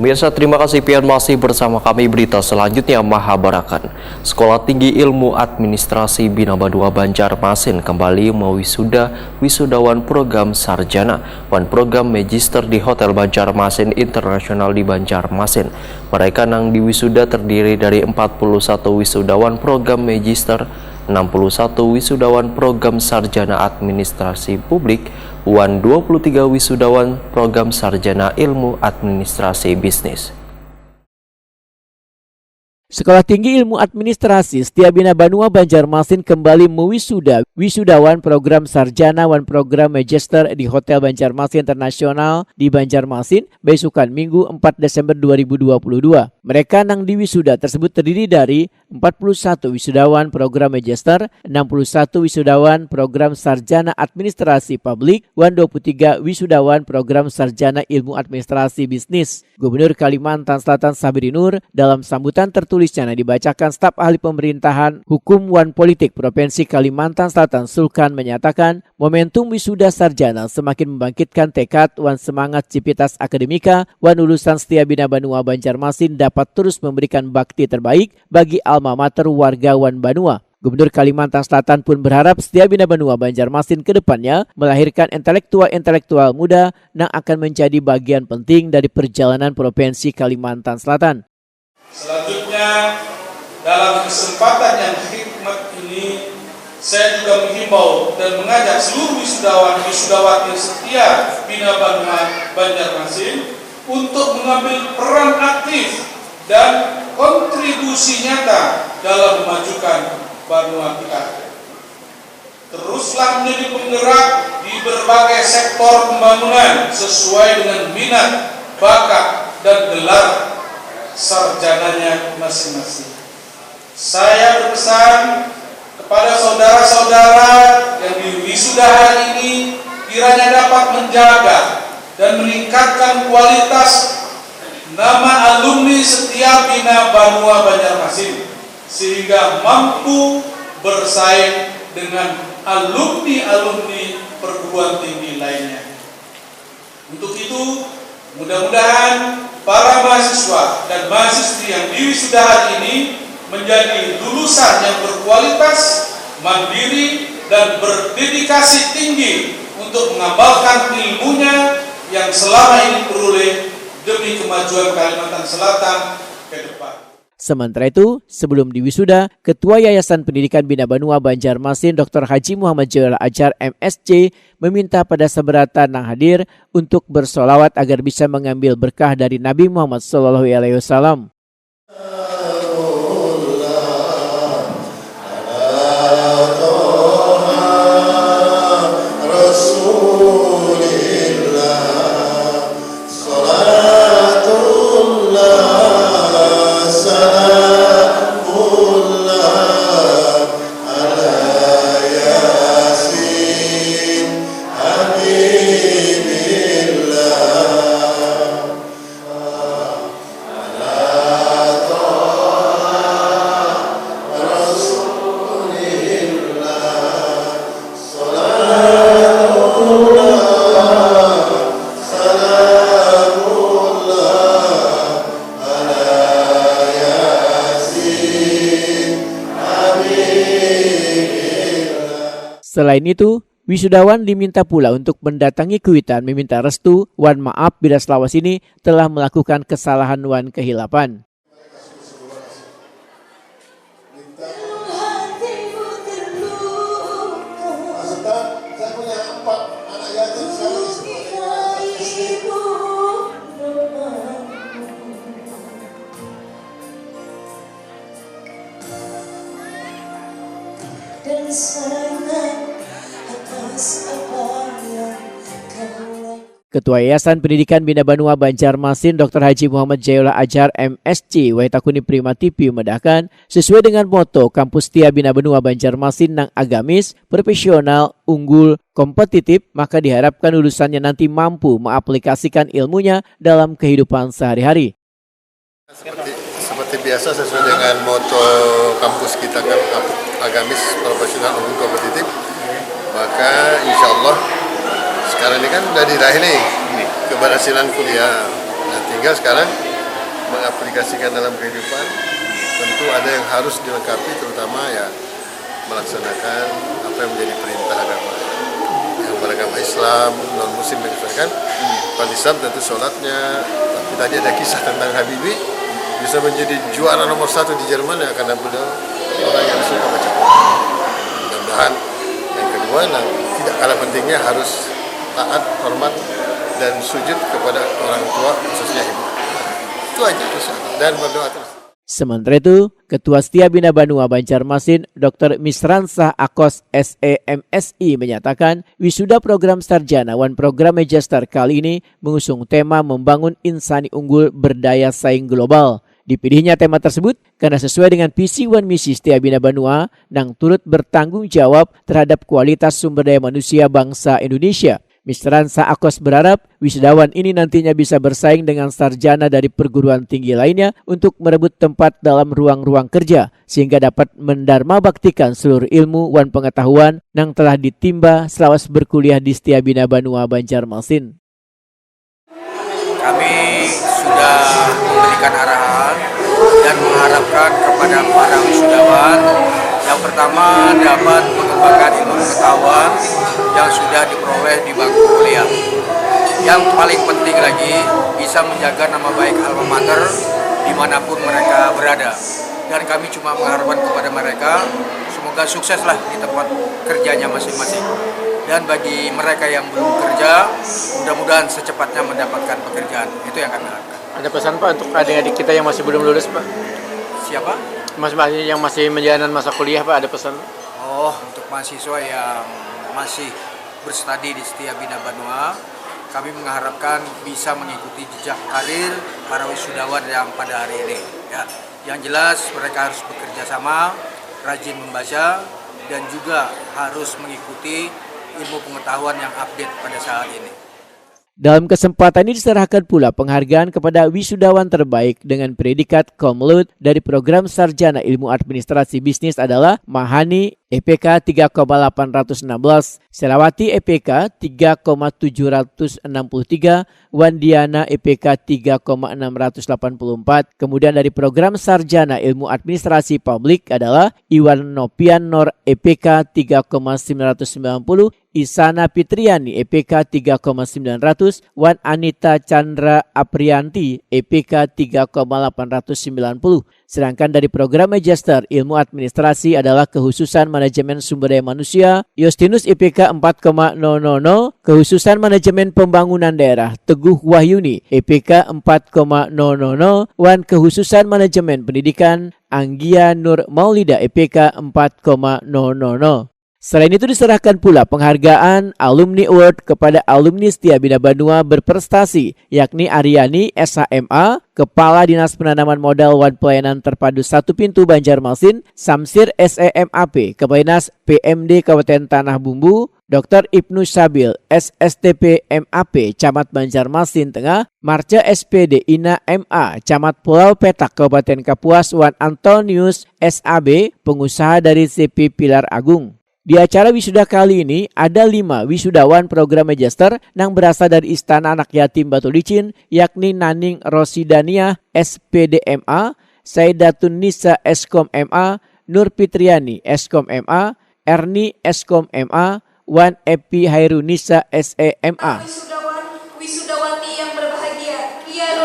Pemirsa, terima kasih pian masih bersama kami. Berita selanjutnya Mahabarakan. Sekolah Tinggi Ilmu Administrasi Bina Badua Banjarmasin kembali wisudawan program sarjana dan program magister di Hotel Banjarmasin Internasional di Banjarmasin. Mereka nang di wisuda terdiri dari 41 wisudawan program magister, 61 wisudawan program sarjana administrasi publik, 23 wisudawan program sarjana ilmu administrasi bisnis. Sekolah Tinggi Ilmu Administrasi Setiabina Banua Banjarmasin kembali wisudawan program sarjana dan program magister di Hotel Banjarmasin Internasional di Banjarmasin besukan Minggu 4 Desember 2022. Mereka nang di wisuda tersebut terdiri dari 41 wisudawan program magister, 61 wisudawan program sarjana administrasi publik, dan 23 wisudawan program sarjana ilmu administrasi bisnis. Gubernur Kalimantan Selatan Sabri Nur dalam sambutan tertulisnya dibacakan staf ahli pemerintahan hukum wan politik Provinsi Kalimantan Selatan Sulkan menyatakan momentum wisuda sarjana semakin membangkitkan tekad wan semangat civitas akademika wan lulusan Setiabina Banua Banjarmasin dapat terus memberikan bakti terbaik bagi alma mater warga wan Banua. Gubernur Kalimantan Selatan pun berharap Setiabina Banua Banjarmasin ke depannya melahirkan intelektual muda yang akan menjadi bagian penting dari perjalanan Provinsi Kalimantan Selatan. Selanjutnya, dalam kesempatan yang hikmat ini, saya juga menghimbau dan mengajak seluruh wisudawati setia Bina Banua Banjarmasin untuk mengambil peran aktif dan kontribusi nyata dalam memajukan Banua kita. Teruslah menjadi penggerak di berbagai sektor pembangunan sesuai dengan minat, bakat, dan gelar sarjananya masing-masing. Saya berpesan kepada saudara-saudara yang diwisuda hari ini kiranya dapat menjaga dan meningkatkan kualitas nama alumni Setiabina Banua Banjarmasin sehingga mampu bersaing dengan alumni-alumni perguruan tinggi lainnya. Untuk itu, mudah-mudahan para mahasiswa dan mahasiswi yang diwisuda hari ini menjadi lulusan yang berkualitas, mandiri, dan berdedikasi tinggi untuk mengamalkan ilmunya yang selama ini peroleh demi kemajuan Kalimantan Selatan ke depan. Sementara itu, sebelum diwisuda, Ketua Yayasan Pendidikan Bina Banua Banjarmasin Dr. Haji Muhammad Jayola Ajar MSc meminta pada seberatan yang hadir untuk bersolawat agar bisa mengambil berkah dari Nabi Muhammad SAW. Selain itu, wisudawan diminta pula untuk mendatangi Kuitan meminta restu wan maaf bila selawas ini telah melakukan kesalahan wan kehilapan. Ketua Yayasan Pendidikan Bina Banua Banjarmasin Dr. Haji Muhammad Jayola Ajar MSc Waitakuni Prima TV memedahkan sesuai dengan moto Kampus Setiabina Banua Banjarmasin nang agamis, profesional, unggul, kompetitif, maka diharapkan lulusannya nanti mampu mengaplikasikan ilmunya dalam kehidupan sehari-hari. Seperti biasa sesuai dengan moto kampus kita kan agamis, profesional, unggul, kompetitif, maka insya Allah sekarang ini kan udah diraih nih keberhasilan kuliah. Nah tinggal sekarang mengaplikasikan dalam kehidupan, tentu ada yang harus dilengkapi, terutama ya melaksanakan apa yang menjadi perintah agama. Yang beragama Islam, non-muslim menyesuaikan. Kalau Islam tentu sholatnya, tapi tadi ada kisah tentang Habibie, bisa menjadi juara nomor 1 di Jerman ya, karena beliau orang yang suka baca Quran. Mudah-mudahan yang kedua, tidak kalah pentingnya harus taat, hormat, dan sujud kepada orang tua, khususnya ibu. Itu aja, dan berdoa terus. Sementara itu, Ketua Setia Bina Banua Banjarmasin, Dr. Misransa Akos SEMSI menyatakan wisuda program sarjana dan program magister kali ini mengusung tema membangun insani unggul berdaya saing global. Dipilihnya tema tersebut karena sesuai dengan visi dan misi Setia Bina Banua yang turut bertanggung jawab terhadap kualitas sumber daya manusia bangsa Indonesia. Misransa Akos berharap wisudawan ini nantinya bisa bersaing dengan sarjana dari perguruan tinggi lainnya untuk merebut tempat dalam ruang-ruang kerja sehingga dapat mendharma baktikan seluruh ilmu dan pengetahuan yang telah ditimba selama berkuliah di Setia Bina Banua Banjarmasin. Kami sudah memberikan arahan dan mengharapkan kepada para wisudawan yang pertama dapat mengembangkan ilmu pengetahuan yang sudah diperoleh di bangku kuliah. Yang paling penting lagi bisa menjaga nama baik alma mater dimanapun mereka berada. Dan kami cuma mengharapkan kepada mereka semoga sukseslah di tempat kerjanya masing-masing. Dan bagi mereka yang belum kerja, mudah-mudahan secepatnya mendapatkan pekerjaan. Itu yang kami harapkan. Ada pesan Pak untuk adik-adik kita yang masih belum lulus Pak? Siapa? Yang masih menjalani masa kuliah Pak, ada pesan? Oh, untuk mahasiswa yang masih berstudi di Setia Bina Banua, kami mengharapkan bisa mengikuti jejak karir para wisudawan yang pada hari ini. Ya, yang jelas mereka harus bekerja sama, rajin membaca, dan juga harus mengikuti ilmu pengetahuan yang update pada saat ini. Dalam kesempatan ini diserahkan pula penghargaan kepada wisudawan terbaik dengan predikat cum laude dari program Sarjana Ilmu Administrasi Bisnis adalah Mahani EPK 3,816, Selawati EPK 3,763, Wandiana EPK 3,684. Kemudian dari program Sarjana Ilmu Administrasi Publik adalah Iwan Nopian Nor EPK 3,990, Isana Fitriani EPK 3,900, Wan Anita Chandra Aprianti EPK 3,890. Sedangkan dari program Magister Ilmu Administrasi adalah Kehususan Manajemen Sumber Daya Manusia, Justinus IPK 4,000, Kehususan Manajemen Pembangunan Daerah, Teguh Wahyuni IPK 4,000, dan Kehususan Manajemen Pendidikan, Anggia Nur Maulida IPK 4,000. Selain itu diserahkan pula penghargaan Alumni Award kepada alumni Setia Bina Banua berprestasi, yakni Aryani SHMA, Kepala Dinas Penanaman Modal dan Pelayanan Terpadu 1 Pintu Banjarmasin, Samsir SEMAP, Kepala Dinas PMD Kabupaten Tanah Bumbu, Dr. Ibnu Sabil SSTP MAP, Camat Banjarmasin Tengah, Marca SPD Ina MA, Camat Pulau Petak Kabupaten Kapuas, Wan Antonius SAB, pengusaha dari CP Pilar Agung. Di acara wisuda kali ini ada 5 wisudawan program Magister yang berasal dari Istana Anak Yatim Batu Licin, yakni Naning Rosidania SPDMA, Saidatun Nisa Eskom MA, Nur Fitriani Eskom MA, Erni Eskom MA, Wan Epi Hairunisa SEMA. Wisudawati yang berbahagia, ia